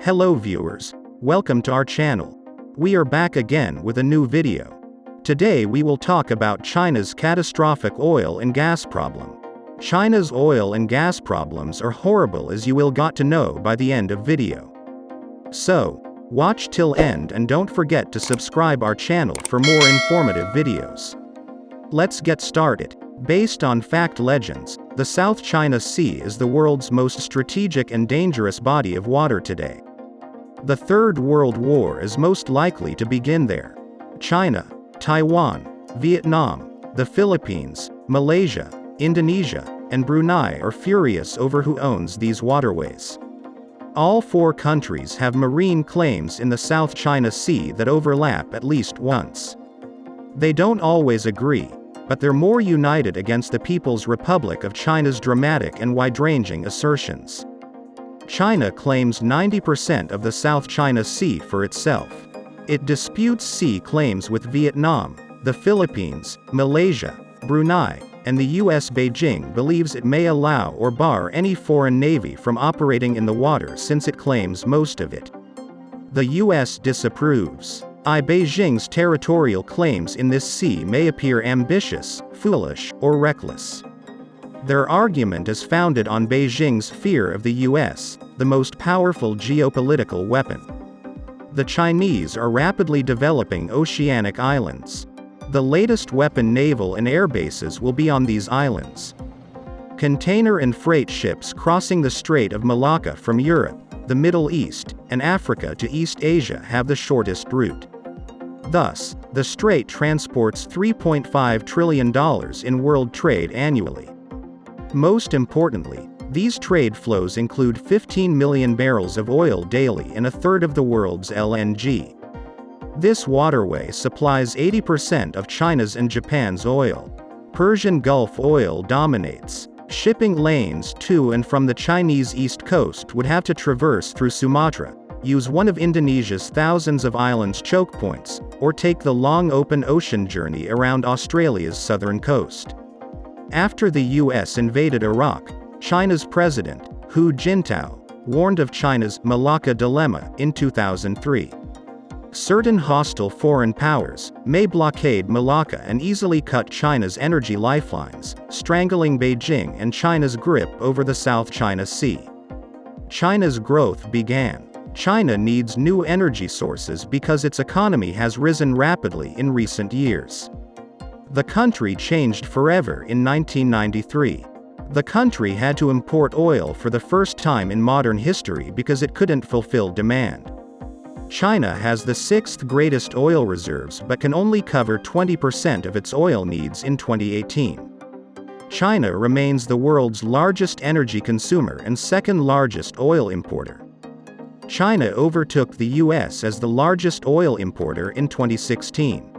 Hello viewers, welcome to our channel. We are back again with a new video. Today we will talk about China's catastrophic oil and gas problem. China's oil and gas problems are horrible, as you will got to know by the end of video. So, watch till end and don't forget to subscribe our channel for more informative videos. Let's get started. Based on fact legends, the South China Sea is the world's most strategic and dangerous body of water today. The Third World War is most likely to begin there. China, Taiwan, Vietnam, the Philippines, Malaysia, Indonesia, and Brunei are furious over who owns these waterways. All four countries have marine claims in the South China Sea that overlap at least once. They don't always agree, but they're more united against the People's Republic of China's dramatic and wide-ranging assertions. China claims 90% of the South China Sea for itself. It disputes sea claims with Vietnam, the Philippines, Malaysia, Brunei, and the US. Beijing believes it may allow or bar any foreign navy from operating in the water since it claims most of it. The US disapproves. Beijing's territorial claims in this sea may appear ambitious, foolish, or reckless. Their argument is founded on Beijing's fear of the US, the most powerful geopolitical weapon. The Chinese are rapidly developing oceanic islands. The latest weapon naval and air bases will be on these islands. Container and freight ships crossing the Strait of Malacca from Europe, the Middle East, and Africa to East Asia have the shortest route. Thus, the strait transports $3.5 trillion in world trade annually. Most importantly, these trade flows include 15 million barrels of oil daily and a third of the world's LNG. This waterway supplies 80% of China's and Japan's oil. Persian Gulf oil dominates. Shipping lanes to and from the Chinese east coast would have to traverse through Sumatra, use one of Indonesia's thousands of islands choke points, or take the long open ocean journey around Australia's southern coast. After the US invaded Iraq, China's president, Hu Jintao, warned of China's Malacca dilemma in 2003. Certain hostile foreign powers may blockade Malacca and easily cut China's energy lifelines, strangling Beijing and China's grip over the South China Sea. China's growth began. China needs new energy sources because its economy has risen rapidly in recent years. The country changed forever in 1993. The country had to import oil for the first time in modern history because it couldn't fulfill demand. China has the sixth greatest oil reserves but can only cover 20% of its oil needs in 2018. China remains the world's largest energy consumer and second largest oil importer. China overtook the US as the largest oil importer in 2016.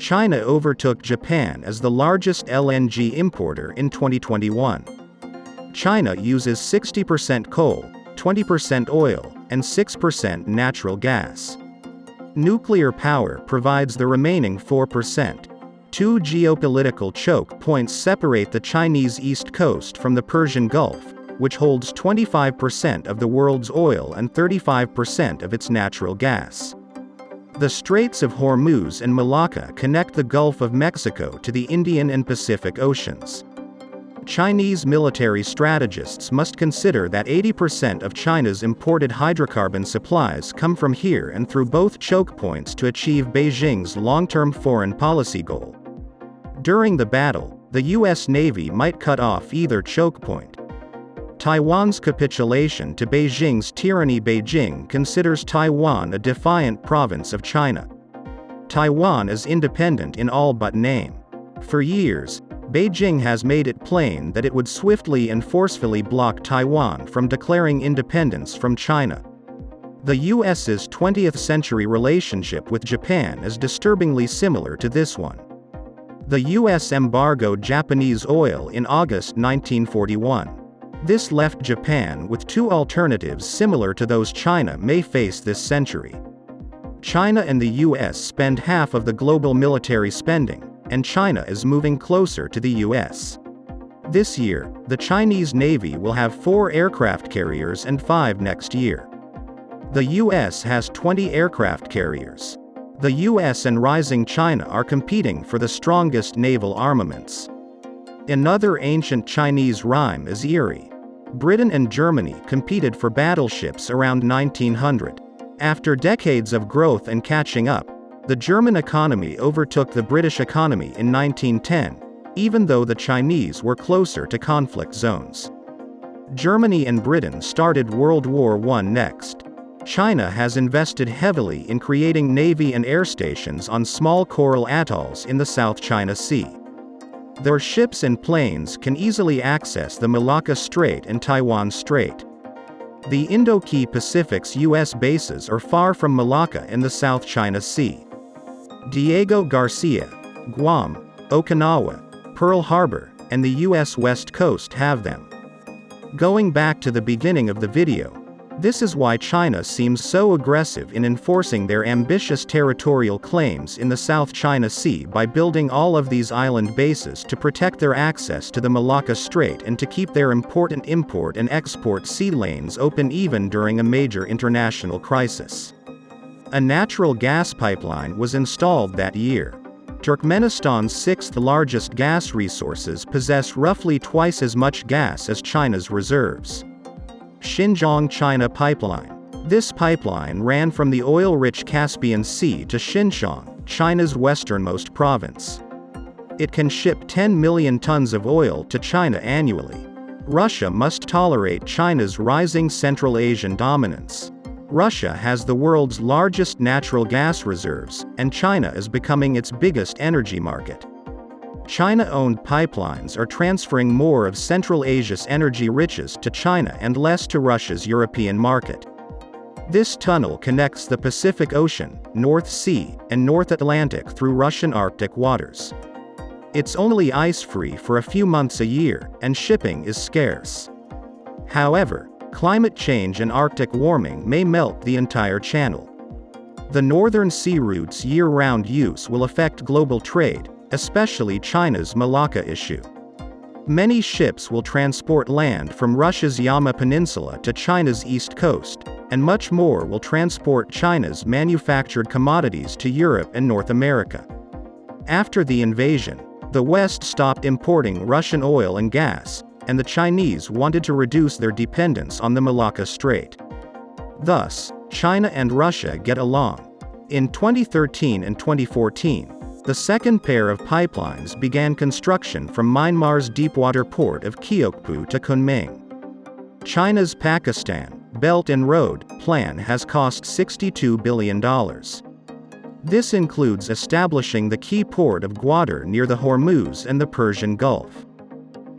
China overtook Japan as the largest LNG importer in 2021. China uses 60% coal, 20% oil, and 6% natural gas. Nuclear power provides the remaining 4%. Two geopolitical choke points separate the Chinese east coast from the Persian Gulf, which holds 25% of the world's oil and 35% of its natural gas. The Straits of Hormuz and Malacca connect the Gulf of Mexico to the Indian and Pacific Oceans. Chinese military strategists must consider that 80% of China's imported hydrocarbon supplies come from here and through both choke points to achieve Beijing's long-term foreign policy goal. During the battle, the US Navy might cut off either choke point. Taiwan's capitulation to Beijing's tyranny. Beijing considers Taiwan a defiant province of China. Taiwan is independent in all but name. For years, Beijing has made it plain that it would swiftly and forcefully block Taiwan from declaring independence from China. The US's 20th-century relationship with Japan is disturbingly similar to this one. The US embargoed Japanese oil in August 1941. This left Japan with two alternatives similar to those China may face this century. China and the US spend half of the global military spending, and China is moving closer to the US. This year, the Chinese Navy will have 4 aircraft carriers and 5 next year. The US has 20 aircraft carriers. The US and rising China are competing for the strongest naval armaments. Another ancient Chinese rhyme is eerie. Britain and Germany competed for battleships around 1900. After decades of growth and catching up, the German economy overtook the British economy in 1910, even though the Chinese were closer to conflict zones. Germany and Britain started World War I next. China has invested heavily in creating navy and air stations on small coral atolls in the South China Sea. Their ships and planes can easily access the Malacca Strait and Taiwan Strait. The Indo-Pacific's U.S. bases are far from Malacca in the South China Sea. Diego Garcia, Guam, Okinawa, Pearl Harbor, and the U.S. West Coast have them. Going back to the beginning of the video, this is why China seems so aggressive in enforcing their ambitious territorial claims in the South China Sea by building all of these island bases to protect their access to the Malacca Strait and to keep their important import and export sea lanes open even during a major international crisis. A natural gas pipeline was installed that year. Turkmenistan's sixth-largest gas resources possess roughly twice as much gas as China's reserves. Xinjiang China Pipeline. This pipeline ran from the oil-rich Caspian Sea to Xinjiang, China's westernmost province. It can ship 10 million tons of oil to China annually. Russia must tolerate China's rising Central Asian dominance. Russia has the world's largest natural gas reserves, and China is becoming its biggest energy market. China-owned pipelines are transferring more of Central Asia's energy riches to China and less to Russia's European market. This tunnel connects the Pacific Ocean, North Sea, and North Atlantic through Russian Arctic waters. It's only ice-free for a few months a year, and shipping is scarce. However, climate change and Arctic warming may melt the entire channel. The northern sea route's year-round use will affect global trade, especially China's Malacca issue. Many ships will transport land from Russia's Yama Peninsula to China's east coast, and much more will transport China's manufactured commodities to Europe and North America. After the invasion, the West stopped importing Russian oil and gas, and the Chinese wanted to reduce their dependence on the Malacca Strait. Thus, China and Russia get along. In 2013 and 2014, the second pair of pipelines began construction from Myanmar's deepwater port of Gyeokpu to Kunming. China's Pakistan Belt and Road Plan has cost $62 billion. This includes establishing the key port of Gwadar near the Hormuz and the Persian Gulf.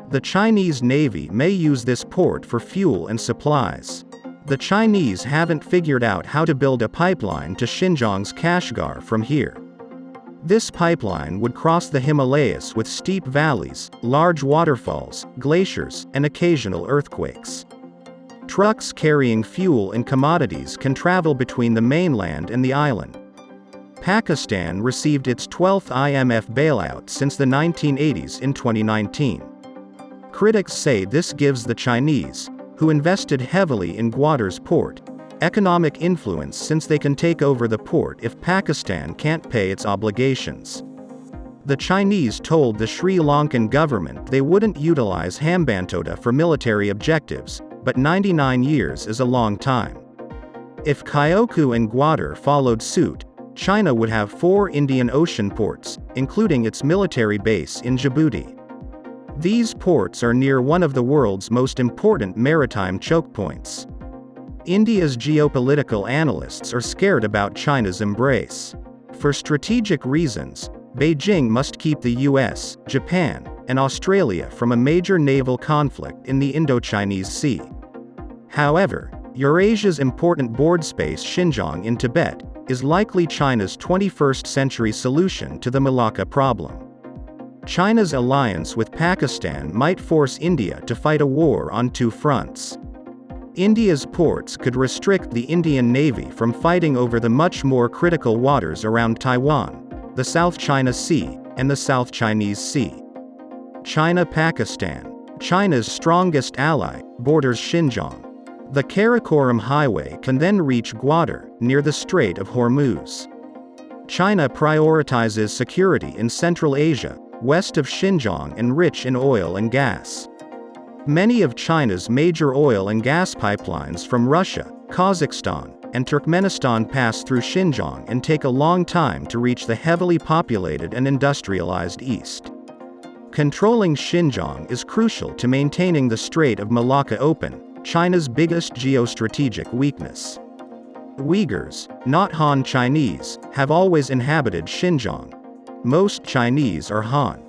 The Chinese Navy may use this port for fuel and supplies. The Chinese haven't figured out how to build a pipeline to Xinjiang's Kashgar from here. This pipeline would cross the Himalayas with steep valleys, large waterfalls, glaciers, and occasional earthquakes. Trucks carrying fuel and commodities can travel between the mainland and the island. Pakistan received its 12th IMF bailout since the 1980s in 2019. Critics say this gives the Chinese, who invested heavily in Gwadar's port, economic influence since they can take over the port if Pakistan can't pay its obligations. The Chinese told the Sri Lankan government they wouldn't utilize Hambantota for military objectives, but 99 years is a long time. If Kyoku and Gwadar followed suit, China would have 4 Indian Ocean ports, including its military base in Djibouti. These ports are near one of the world's most important maritime choke points. India's geopolitical analysts are scared about China's embrace. For strategic reasons, Beijing must keep the US, Japan, and Australia from a major naval conflict in the Indo-Chinese Sea. However, Eurasia's important board space Xinjiang in Tibet is likely China's 21st-century solution to the Malacca problem. China's alliance with Pakistan might force India to fight a war on 2 fronts. India's ports could restrict the Indian Navy from fighting over the much more critical waters around Taiwan, the South China Sea, and the South Chinese Sea. China-Pakistan. China's strongest ally, borders Xinjiang. The Karakoram Highway can then reach Gwadar, near the Strait of Hormuz. China prioritizes security in Central Asia, west of Xinjiang and rich in oil and gas. Many of China's major oil and gas pipelines from Russia, Kazakhstan, and Turkmenistan pass through Xinjiang and take a long time to reach the heavily populated and industrialized east. Controlling Xinjiang is crucial to maintaining the Strait of Malacca open, China's biggest geostrategic weakness. Uyghurs, not Han Chinese, have always inhabited Xinjiang. Most Chinese are Han.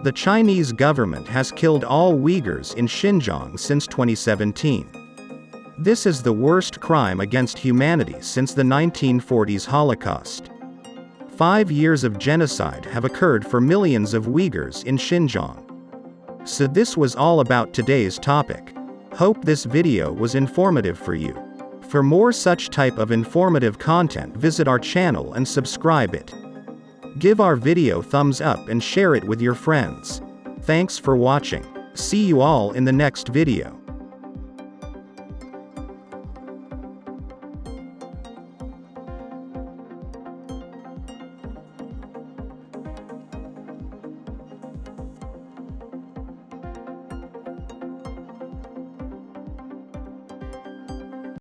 The Chinese government has killed all Uyghurs in Xinjiang since 2017. This is the worst crime against humanity since the 1940s Holocaust. 5 years of genocide have occurred for millions of Uyghurs in Xinjiang. So this was all about today's topic. Hope this video was informative for you. For more such type of informative content, visit our channel and subscribe it. Give our video thumbs up and share it with your friends. Thanks for watching. See you all in the next video.